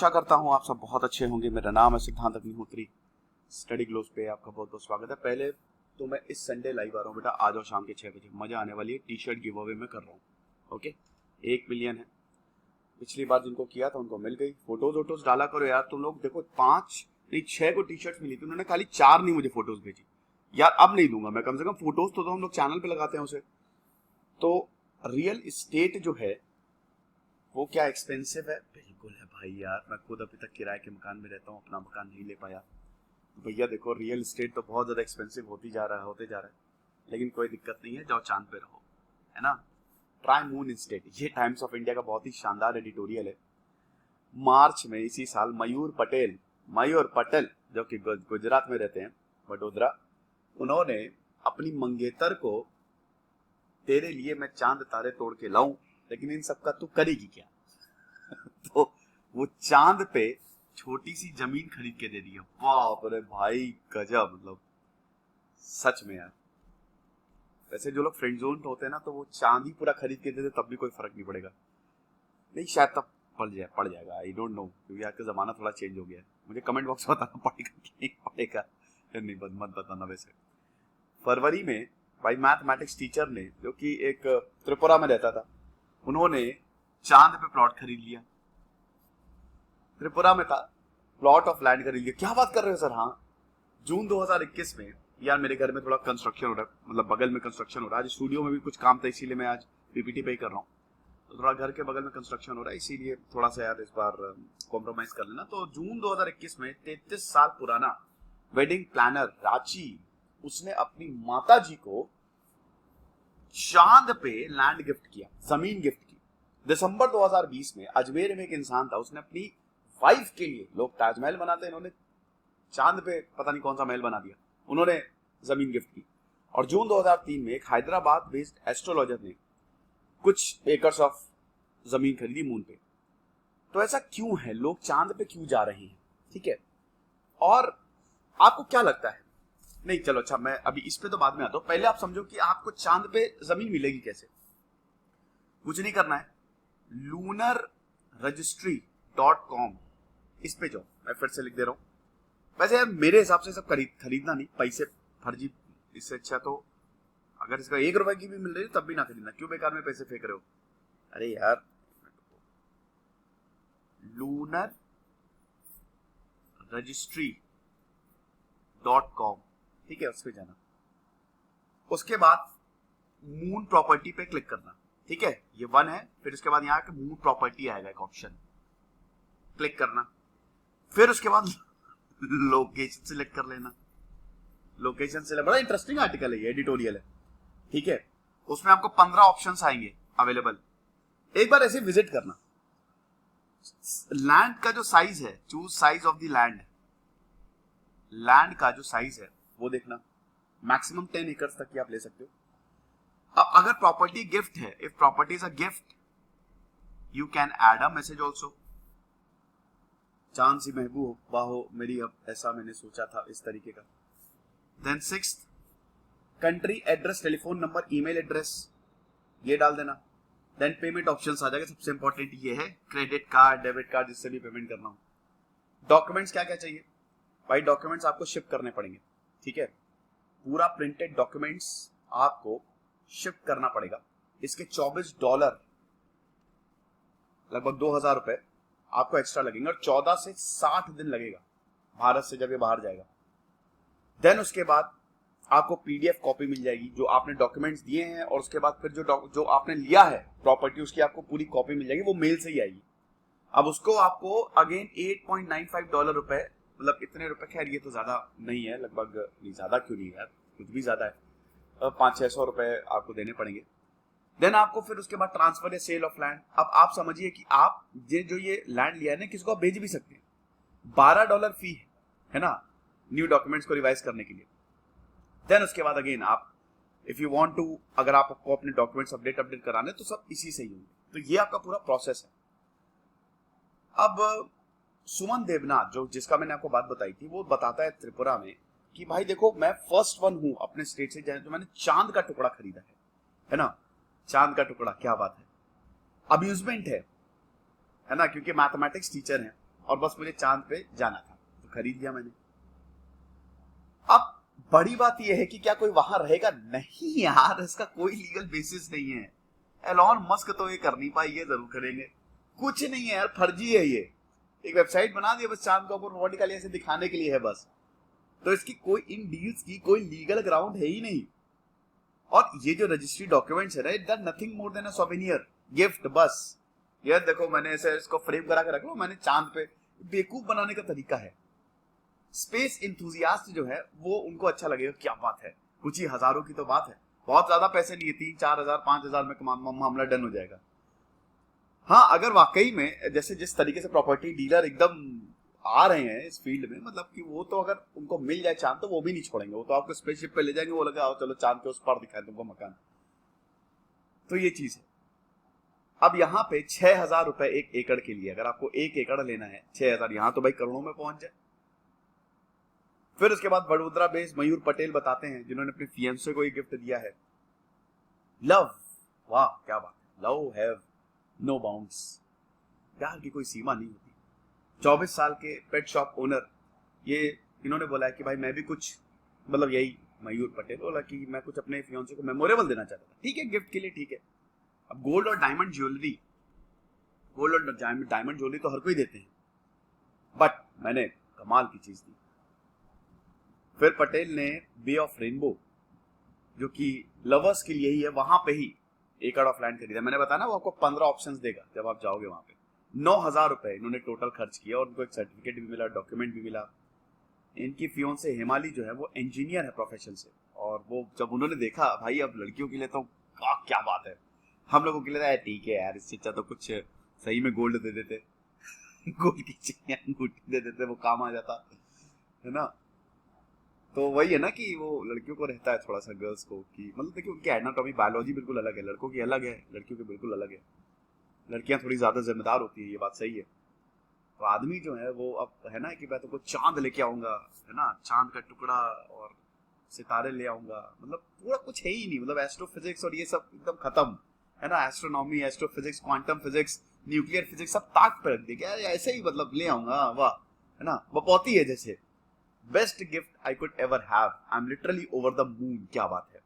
आशा करता हूँ आप सब बहुत अच्छे होंगे। मेरा नाम है सिद्धांत अग्निहोत्री। स्टडी ग्लोस पे आपका बहुत बहुत स्वागत है। पहले तो मैं इस संडे लाइव आ रहा हूँ बेटा, आ जाओ शाम के 6 बजे, मजा आने वाली है। टी शर्ट गिव अवे में कर रहा हूँ। ओके, 1 मिलियन है। पिछली बार जिनको किया था उनको मिल गई। फोटोज वोटोज डाला करो यार तुम लोग। देखो 5 नहीं 6 को टी शर्ट मिली थी, उन्होंने खाली 4 नहीं मुझे फोटोज भेजी यार। अब नहीं दूंगा मैं, कम से कम फोटोज तो हम लोग चैनल पे लगाते हैं उसे। तो रियल एस्टेट जो है वो क्या एक्सपेंसिव है? बिल्कुल है भाई यार। मैं खुद अभी तक किराए के मकान में रहता हूँ, अपना मकान नहीं ले पाया। भैया देखो रियल एस्टेट तो बहुत ज्यादा एक्सपेंसिव होते जा रहा है। लेकिन कोई दिक्कत नहीं है, जाओ चांद पे रहो, है ना। ट्राई मून इंस्टेड, ये टाइम्स ऑफ इंडिया का बहुत ही शानदार एडिटोरियल है। मार्च में इसी साल मयूर पटेल जो कि गुजरात में रहते हैं, वडोदरा, उन्होंने अपनी मंगेतर को तेरे लिए मैं चांद तारे तोड़ के लाऊं, लेकिन इन सबका तू करेगी क्या? तो वो चांद पे छोटी सी जमीन खरीद के दे दी है। बाप रे भाई गजब, मतलब सच में यार। वैसे जो लोग फ्रेंड जोन होते हैं ना, तो वो चांद ही पूरा खरीद के दे दे तब भी कोई फर्क नहीं पड़ेगा। नहीं शायद तब पड़ जाएगा, आई डोंट नो, क्योंकि आज का जमाना थोड़ा चेंज हो गया है। मुझे कमेंट बॉक्स में बताना पड़ेगा कि नहीं पड़ेगा। नहीं मत बताना। वैसे फरवरी में भाई मैथमेटिक्स टीचर ने, जो कि एक त्रिपुरा में रहता था, उन्होंने चांद पे प्लॉट खरीद लिया। त्रिपुरा में था, प्लॉट ऑफ लैंड खरीद लिया। क्या बात कर रहे हो सर? हाँ, जून 2021 में। यार मेरे घर में थोड़ा कंस्ट्रक्शन हो रहा है, मतलब बगल में कंस्ट्रक्शन हो रहा है। आज स्टूडियो में भी कुछ काम था, इसीलिए मैं आज पीपीटी पे ही कर रहा हूँ। तो थोड़ा घर के बगल में कंस्ट्रक्शन हो रहा है, इसीलिए थोड़ा सा यार इस बार कॉम्प्रोमाइज कर लेना। तो जून 2021 में 33 साल पुराना वेडिंग प्लानर रांची, उसने अपनी माता जी को चांद पे लैंड गिफ्ट किया, जमीन गिफ्ट की। दिसंबर 2020 में अजमेर में एक इंसान था, उसने अपनी वाइफ के लिए, लोग ताजमहल बनाते हैं, इन्होंने चांद पे पता नहीं कौन सा महल बना दिया, उन्होंने जमीन गिफ्ट की। और जून 2003 में एक हैदराबाद बेस्ड एस्ट्रोलॉजर ने कुछ एकर्स ऑफ जमीन खरीदी मून पे। तो ऐसा क्यों है, लोग चांद पे क्यों जा रहे हैं? ठीक है, और आपको क्या लगता है? नहीं चलो अच्छा, मैं अभी इस पे तो बाद में आता हूं। पहले आप समझो कि आपको चांद पे जमीन मिलेगी कैसे। कुछ नहीं करना है, lunarregistry.com, इस पे जाओ। मैं फिर से लिख दे रहा हूं। वैसे यार मेरे हिसाब से सब खरीदना नहीं, पैसे फर्जी। इससे अच्छा तो अगर इसका 1 रुपए की भी मिल रही है तब भी ना खरीदना। क्यों बेकार में पैसे फेंक रहे हो? अरे यार, lunarregistry.com, ठीक है, उस पे जाना। उसके बाद मून प्रॉपर्टी पे क्लिक करना। ठीक है, ये 1 है। फिर उसके बाद यहाँ मून प्रॉपर्टी आएगा एक ऑप्शन, क्लिक करना। फिर उसके बाद लोकेशन सिलेक्ट कर लेना। लोकेशन से बड़ा इंटरेस्टिंग आर्टिकल है, ये एडिटोरियल है। ठीक है, उसमें आपको 15 ऑप्शंस आएंगे अवेलेबल। एक बार ऐसे विजिट करना। लैंड का जो साइज है, choose size of the land, land का जो साइज है वो देखना। मैक्सिमम 10 एकर्स तक की आप ले सकते हो। अब अगर प्रॉपर्टी गिफ्ट है, if property is a gift, you can add a message also. चांद सी महबूबा हो मेरी, अब ऐसा मैंने सोचा था, इस तरीके का। Then 6th, country address, telephone number, email address, ये डाल देना। देन पेमेंट ऑप्शंस आ जाएगा। सबसे इंपॉर्टेंट ये है, क्रेडिट कार्ड, डेबिट कार्ड, जिससे भी पेमेंट करना हो। डॉक्यूमेंट्स क्या क्या चाहिए भाई? डॉक्यूमेंट्स आपको शिप करने पड़ेंगे। ठीक है, पूरा प्रिंटेड डॉक्यूमेंट्स आपको शिप करना पड़ेगा। इसके $24, लगभग 2000 रुपए आपको एक्स्ट्रा लगेंगे, और 14 से 60 दिन लगेगा भारत से जब ये बाहर जाएगा। देन उसके बाद आपको पीडीएफ कॉपी मिल जाएगी जो आपने डॉक्यूमेंट्स दिए हैं, और उसके बाद फिर जो आपने लिया है प्रॉपर्टी, उसकी आपको पूरी कॉपी मिल जाएगी, वो मेल से ही आएगी। अब उसको आपको अगेन $8.95 रुपए, मतलब इतने रुपए, खैर ये तो ज्यादा नहीं है, लगभग नहीं, ज्यादा क्यों नहीं यार, कुछ भी ज्यादा है, 500-600 रुपए आपको देने पड़ेंगे। देन आपको फिर उसके बाद ट्रांसफर या सेल ऑफ लैंड। अब आप समझिए कि आप जो ये लैंड लिया है ना, किसको आप बेच भी सकते हैं। $12 फी है ना, न्यू डॉक्यूमेंट्स को रिवाइज करने के लिए। देन उसके बाद अगेन आप, इफ यू वांट टू, अगर आपको अपने डॉक्यूमेंट्स अपडेट कराने, तो सब इसी से ही होंगे। तो ये आपका पूरा प्रोसेस है। अब सुमन देवनाथ, जो जिसका मैंने आपको बात बताई थी, वो बताता है त्रिपुरा में कि भाई देखो, मैं फर्स्ट वन हूं अपने स्टेट से जो मैंने चांद का टुकड़ा खरीदा है ना। चांद का टुकड़ा, क्या बात है, अम्यूजमेंट है ना, क्योंकि मैथमेटिक्स टीचर हैं, और बस मुझे चांद पे जाना था, तो खरीद लिया मैंने। अब बड़ी बात यह है कि क्या कोई वहां रहेगा? नहीं यार, इसका कोई लीगल बेसिस नहीं है। एलॉन मस्क तो ये कर नहीं पाई, ये जरूर करेंगे। कुछ नहीं है यार, फर्जी है ये। एक वेबसाइट बना दी बस चांद के ऊपर वर्टिकली ऐसे दिखाने के लिए है बस। तो इसकी कोई, इन डील्स की कोई लीगल ग्राउंड है ही नहीं। और ये जो रजिस्ट्री डॉक्यूमेंट्स है, it does nothing more than a souvenir, gift बस। यार देखो, मैंने ऐसे इसको फ्रेम करा के रख लो, मैंने चांद पे। बेवकूफ बनाने का तरीका है। स्पेस इंथुजियास्ट जो है वो, उनको अच्छा लगेगा, क्या बात है, कुछ ही हजारों की तो बात है, बहुत ज्यादा पैसे नहीं है, 3-4 हजार 5 हजार में मामला डन हो जाएगा। हाँ, अगर वाकई में जैसे जिस तरीके से प्रॉपर्टी डीलर एकदम आ रहे हैं इस फील्ड में, मतलब कि वो तो अगर उनको मिल जाए चांद तो वो भी नहीं छोड़ेंगे, वो तो आपको स्पेसशिप पे ले जाएंगे, वो लगा आओ चलो चांद के उस पार दिखाए तुमको मकान। तो ये चीज है। अब यहाँ पे 6,000 रुपए 1 एकड़ के लिए, अगर आपको 1 एकड़ लेना है 6,000, यहाँ तो भाई करोड़ों में पहुंच जाए। फिर उसके बाद वडोदरा बेस्ड मयूर पटेल बताते हैं, जिन्होंने अपने फियांसे को ये गिफ्ट दिया है। लव, वाह क्या बात है, लव हैव नो बाउंड्स, प्यार की कोई सीमा नहीं होती। 24 साल के पेट शॉप ओनर, ये इन्होंने बोला है कि भाई मैं भी कुछ, मतलब यही मयूर पटेल बोला कि मैं कुछ अपने फियांसे को मेमोरेबल देना चाहता था। ठीक है, गिफ्ट के लिए ठीक है। अब गोल्ड और डायमंड ज्वेलरी, गोल्ड और डायमंड ज्वेलरी तो हर कोई देते हैं, बट मैंने कमाल की चीज दी। फिर पटेल ने बे ऑफ रेनबो, जो कि लवर्स के लिए ही है, वहां पे ही एकड़ ऑफ लैंड खरीदा। मैंने बताया ना, वो आपको 15 ऑप्शंस देगा जब आप जाओगे वहां पे। 9,000 रुपए इन्होंने टोटल खर्च किया, और उनको एक सर्टिफिकेट भी मिला, डॉक्यूमेंट भी मिला। इनकी फियांसे हिमाली जो है वो इंजीनियर है प्रोफेशन से, और वो जब उन्होंने देखा भाई अब लड़कियों के लिए तो क्या बात है, हम लोगों के लिए ठीक है यार, इससे अच्छा तो कुछ सही में गोल्ड दे देते गोल्ड की चेन अंगूठी दे देते, वो काम आ जाता है ना। तो वही है ना कि वो लड़कियों को रहता है थोड़ा सा, गर्ल्स को, कि मतलब देखिए उनकी एनाटॉमी बायोलॉजी बिल्कुल अलग है, लड़कों की अलग है, लड़कियों की बिल्कुल अलग है। लड़कियां थोड़ी ज्यादा जिम्मेदार होती है, ये बात सही है। तो आदमी जो है वो अब है ना कि मैं तुमको चांद लेके आऊंगा, है ना, चांद का टुकड़ा और सितारे ले आऊंगा, मतलब पूरा कुछ है ही नहीं, मतलब एस्ट्रोफिजिक्स और ये सब एकदम खत्म, है ना, astronomy, astrophysics, quantum physics, nuclear physics सब ताक पे रख दे, क्या ऐसे ही मतलब ले आऊंगा, वाह, है ना, बपौती है जैसे। Best gift I could ever have, I am literally over the moon, क्या बात है,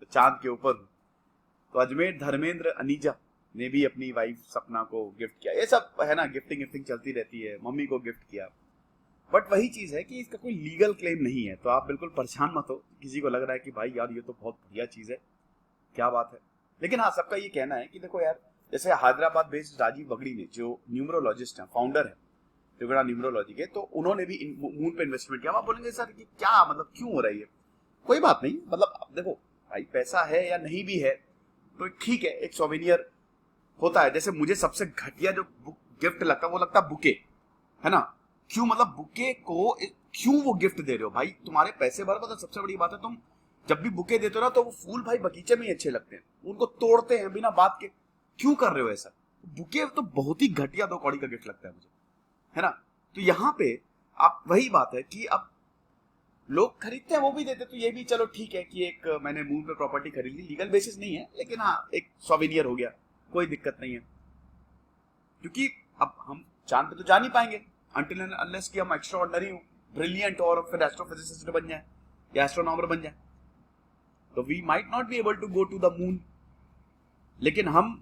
तो चांद के ऊपर। तो अजमेर धर्मेंद्र अनीजा ने भी अपनी वाइफ सपना को गिफ्ट किया। ये सब है ना, गिफ्टिंग चलती रहती है। मम्मी को गिफ्ट किया, बट वही चीज है कि इसका कोई लीगल क्लेम नहीं है, तो आप बिल्कुल परेशान मत हो। किसी को लग रहा है कि भाई यार ये तो बहुत बढ़िया चीज है, क्या बात है, लेकिन हाँ सबका ये कहना है कि देखो यार, जैसे हैदराबाद बेस्ड राजीव बगड़ी ने, जो न्यूमरोलॉजिस्ट हैं, फाउंडर है त्रिगुणा न्यूमरोलॉजी के, तो उन्होंने भी मून पे इन्वेस्टमेंट किया। आप बोलेंगे सर कि क्या मतलब क्यों हो रही है? कोई बात नहीं, मतलब अब देखो भाई, पैसा है या नहीं भी है तो ठीक है, एक सोवेनियर होता है। जैसे मुझे सबसे घटिया जो गिफ्ट लगता है वो लगता है बुके, है ना। क्यों, मतलब बुके को क्यों वो गिफ्ट दे रहे हो भाई, तुम्हारे पैसे बर्बाद है। सबसे बड़ी बात है, तुम जब भी बुके देते हो ना तो वो फूल भाई बगीचे में ही अच्छे लगते हैं, उनको तोड़ते हैं बिना बात के, क्यों कर रहे हो ऐसा? बुके तो बहुत ही घटिया 2 कौड़ी का गिफ्ट लगता है मुझे, है ना। तो यहाँ पे आप वही बात है कि अब लोग खरीदते हैं, वो भी देते, तो ये भी चलो ठीक है कि एक मैंने मून पे प्रॉपर्टी खरीद ली, लीगल बेसिस नहीं है, लेकिन हाँ एक सोवेनियर हो गया, कोई दिक्कत नहीं है। क्योंकि अब हम चांद पे तो जा नहीं पाएंगे अनटिल एंड अनलेस कि हम एक्स्ट्रा ऑर्डिनरी हो, ब्रिलियंट, और फिर एस्ट्रोफिजिसिस्ट बन जाए या एस्ट्रोनॉमर बन जाए, तो we might not be able to go to the moon. लेकिन हम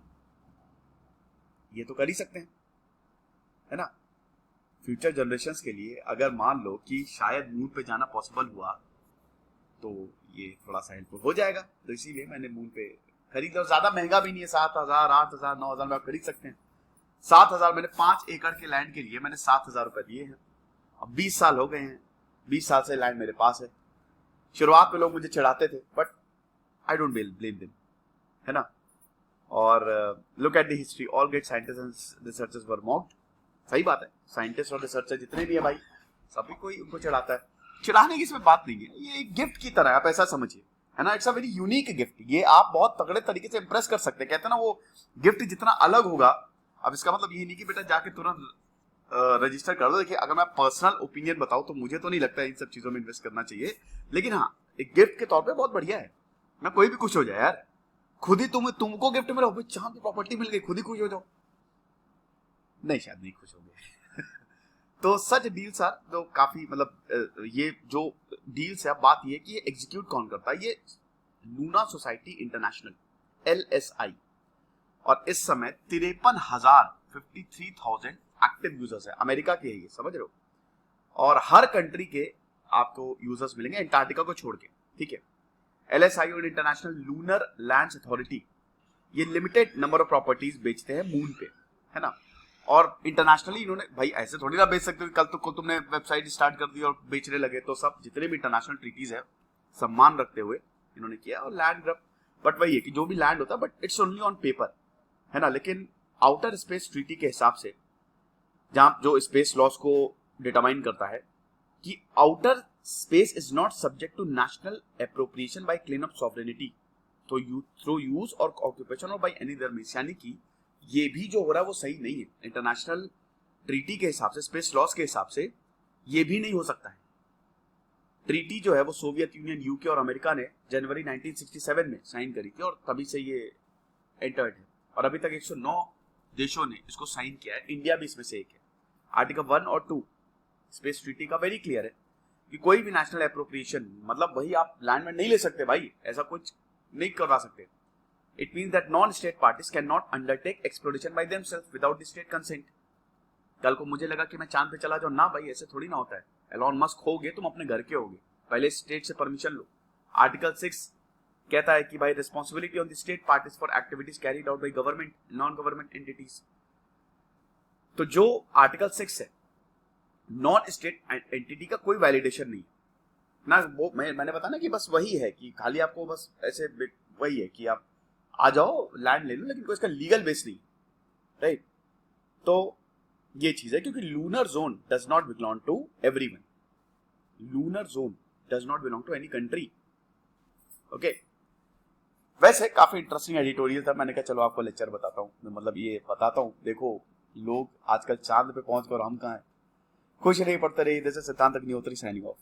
ये तो कर ही सकते हैं, है ना। फ्यूचर जनरेशंस के लिए अगर मान लो कि शायद मून पे जाना पॉसिबल हुआ तो ये थोड़ा सा हेल्पफुल हो जाएगा। तो इसीलिए मैंने मून पे खरीद लिया। ज्यादा महंगा भी नहीं है, 7,000, 8,000, 9,000 में आप खरीद सकते हैं। 7,000 मैंने 5 एकड़ के लैंड के लिए मैंने 7,000 रुपए दिए हैं। अब 20 साल हो गए हैं, 20 साल से लैंड मेरे पास है। शुरुआत में लोग मुझे चिढ़ाते थे, but I don't blame them, है ना। और look at the history, all great scientist and researchers were mocked. सही बात है, साइंटिस्ट और रिसर्चर जितने भी है भाई, सभी कोई उनको चिढ़ाता है। चिढ़ाने की इसमें बात नहीं है, ये एक गिफ्ट की तरह है, आप ऐसा समझिए, है ना। It's a very unique gift, ये आप बहुत तगड़े तरीके से इंप्रेस कर सकते हैं। कहते हैं ना, वो गिफ्ट जितना अलग होगा, अब इसका मतलब ये नहीं कि बेटा जाके तुरंत रजिस्टर कर दो। देखिए, अगर मैं पर्सनल ओपिनियन बताऊं तो मुझे तो नहीं लगता इन सब चीजों में इन्वेस्ट करना चाहिए, लेकिन हाँ एक गिफ्ट के तौर पे बहुत बढ़िया है ना। कोई भी खुश हो जाए यार, खुद ही तुमको गिफ्ट मिला, चांद की प्रॉपर्टी मिल गई, खुद ही खुश हो जाओ। नहीं, शायद नहीं खुश हो गए तो सच डील्स आर तो काफी मतलब ये जो डील्स है, बात ये कि ये एग्जीक्यूट कौन करता है, ये लूना सोसाइटी इंटरनेशनल LSI, और इस समय 53,000 एक्टिव यूजर्स है, अमेरिका के है ये, समझ रहे हो, और हर कंट्री के आपको यूजर्स मिलेंगे एंटार्क्टिका को छोड़ के, ठीक है। LSI और इंटरनेशनल लूनर लैंड्स अथॉरिटी ये लिमिटेड नंबर ऑफ प्रॉपर्टीज बेचते हैं मून पे, है ना, और इंटरनेशनली इन्होंने, भाई ऐसे थोड़ी ना बेच सकते हो, कल तो तुमने वेबसाइट स्टार्ट कर दी और बेचने लगे, तो सब जितने भी इंटरनेशनल ट्रीटीज है सम्मान रखते हुए इन्होंने किया, और लैंड ग्रब, बट वही है कि जो भी लैंड होता है but it's only on paper, है ना, लेकिन आउटर स्पेस ट्रीटी के हिसाब से, जहां जो स्पेस लॉस को डिटरमाइन करता है कि outer space is not subject to national appropriation by claim of sovereignty through use और ऑक्यूपेशन और बाय एनी अदर मींस, यानी कि ये भी जो हो रहा है वो सही नहीं है इंटरनेशनल ट्रीटी के हिसाब से, स्पेस लॉस के हिसाब से ये भी नहीं हो सकता है। ट्रीटी जो है वो सोवियत यूनियन, यूके और अमेरिका ने जनवरी 1967 में साइन करी थी, और तभी से ये एंटर्ड है, और अभी तक 109 देशों ने इसको साइन किया है, इंडिया भी इसमें से एक है। आर्टिकल 1 और 2 स्पेस ट्रीटी का वेरी क्लियर है कि कोई भी नेशनल एप्रोप्रिएशन, मतलब वही आप लैंड में नहीं ले सकते भाई, ऐसा कुछ नहीं करवा सकते। It means that non-state parties cannot undertake exploration by themselves without the state consent. कल को मुझे लगा कि मैं चांद पे चला जाऊं, ना भाई ऐसे थोड़ी ना होता है। एलॉन मस्क होगे तुम अपने घर के होगे, पहले स्टेट से परमिशन लो। आर्टिकल 6 कहता है कि भाई responsibility on the state parties for activities carried out by government non government entities. तो जो आर्टिकल 6 है, नॉन स्टेट एंटिटी का कोई वैलिडेशन नहीं ना, वो मैंने बताया ना कि बस वही है कि खाली आपको बस ऐसे वही है कि आप आ जाओ लैंड ले लो, लेकिन कोई इसका लीगल बेस नहीं, राइट। तो ये चीज है, क्योंकि lunar zone does not belong to everyone, lunar zone does not belong to any country, okay. वैसे काफी इंटरेस्टिंग एडिटोरियल था, मैंने कहा चलो आपको लेक्चर बताता हूँ, मतलब ये बताता हूँ, देखो लोग आजकल चांद पे पहुंच कर, हम कहाँ हैं। खुश रहिए, पढ़ते रहिए, जैसे सिद्धांत अग्निहोत्री साइनिंग ऑफ।